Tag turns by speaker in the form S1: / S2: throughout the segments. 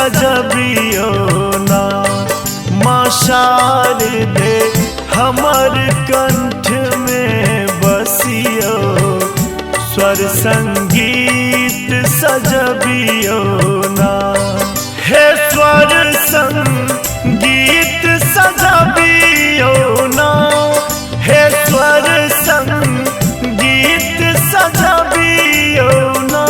S1: सजबियो ना। माँ शारदे हमर कंठ में बसियो, स्वर संगीत सजबियो ना। हे स्वर संगीत सजबियो ना, हे स्वर संगीत सजबियो ना।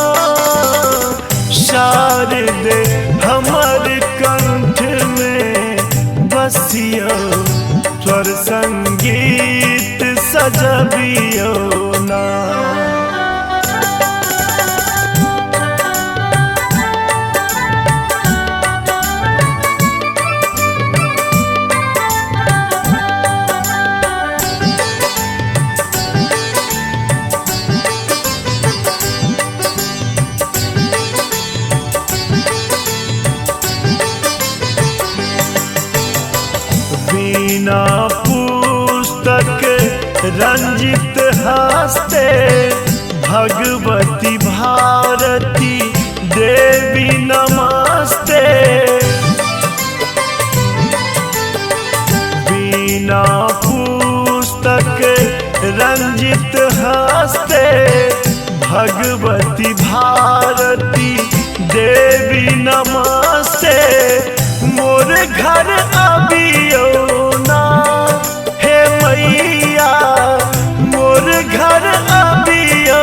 S1: शारदे हमर कंठ में बसियो, स्वर संगीत सजबियो ना। बिना पुस्तक रंजित हस्ते, भगवती भारती देवी नमस्ते। बिना पुस्तक रंजित हस्ते, भगवती भारती देवी नमस्ते। मोर घर अबियो ना, हे मैया मोर घर अबियो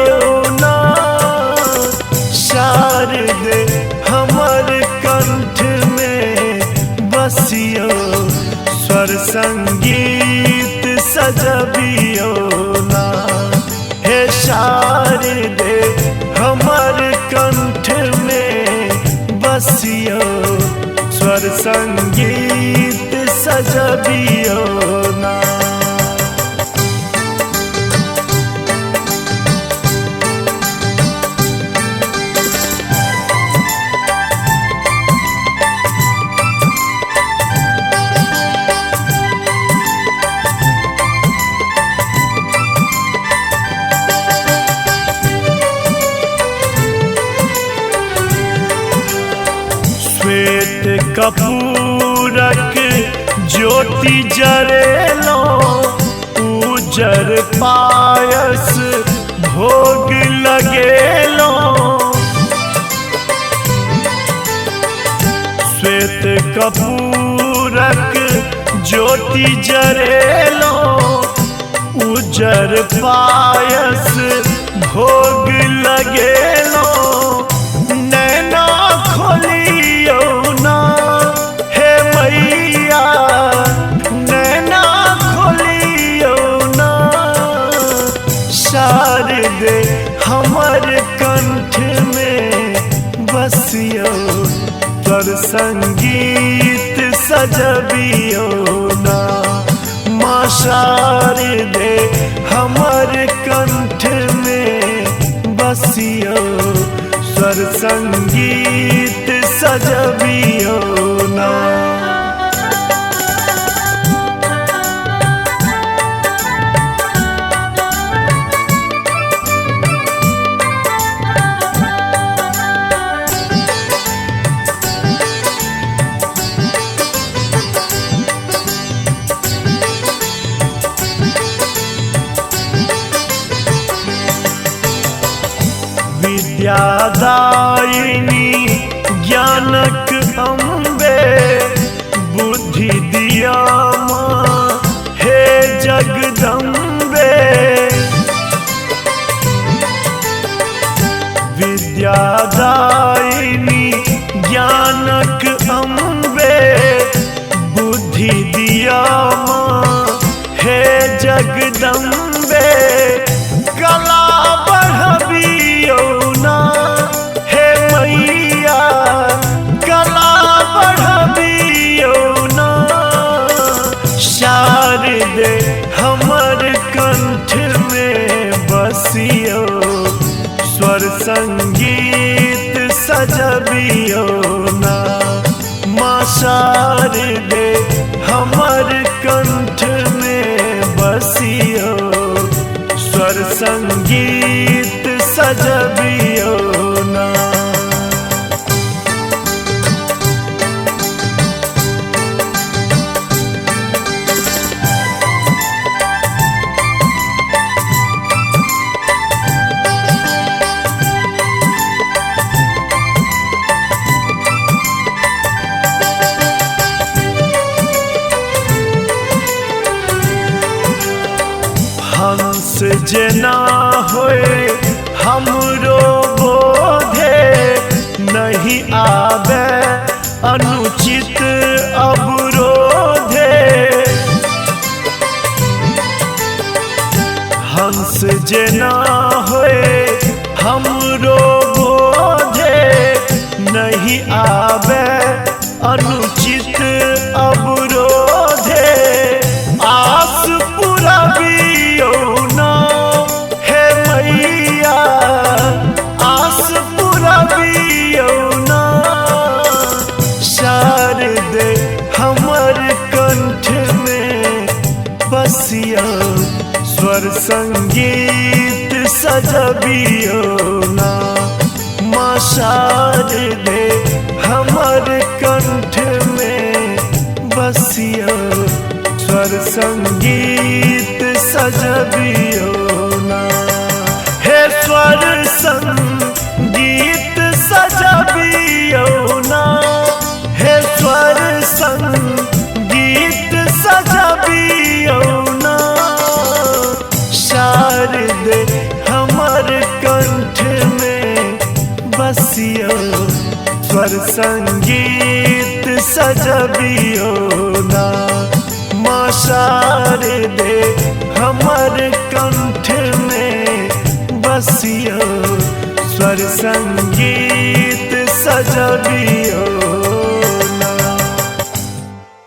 S1: ना। शारदे हमर कंठ में बसियो, स्वर संगीत सजबियो ना। हे शारदे हमर कंठ में बसियो, स्वर संगीत सजबियो ना। श्वेत कपूरक ज्योति जरेलो, उजर पायस भोग लगेलो। श्वेत कपूरक ज्योति जरेलो, उजर पायस भोग लगेलो। नैना खोलियो ना, हे मैया नैना खोलियो ना। शारदे हमर कंठ में बसियो, स्वर संगीत सजबियो ना। माँ शारदे हमर कंठ में बसियो, स्वर संगीत सजबियो ना। विद्यादायिनी ज्ञानक अम्बे, बुद्धि दिया माँ हे जगदम्बे। विद्यादायिनी ज्ञानक अम्बे, बुद्धि दिया माँ हे जगदम्बे। कला बढ़बियो ना, हे मैया कला बढ़बियो ना। शारदे हमर कंठ में बसियो, स्वर संगीत सजबियो ना। माँ शारदे हमर कंठ में बसियो, स्वर संगीत सजबियो ना। जेना होए हमरो बोधे नहीं आवे अनुचित अवरोधे। हंस जेना होए हमरो बोधे नहीं आवे अनुचित अवरोधे। आस पुरबियो ना हे मैया, आस पुरबियो ना। शारदे हमर कंठ में बसिया स्वर संगीत सजबियो ना। माँ शारदे हमर कंठ में बसिया स्वर संगीत सजबियो ना। हे स्वर संगीत सजबियो ना, हे स्वर संगीत सजबियो ना। शारदे हमर कंठ में बसियो स्वर संगीत सजबियो ना। माँ शारदे हमर कंठ में बसियो स्वर संगीत सजबियो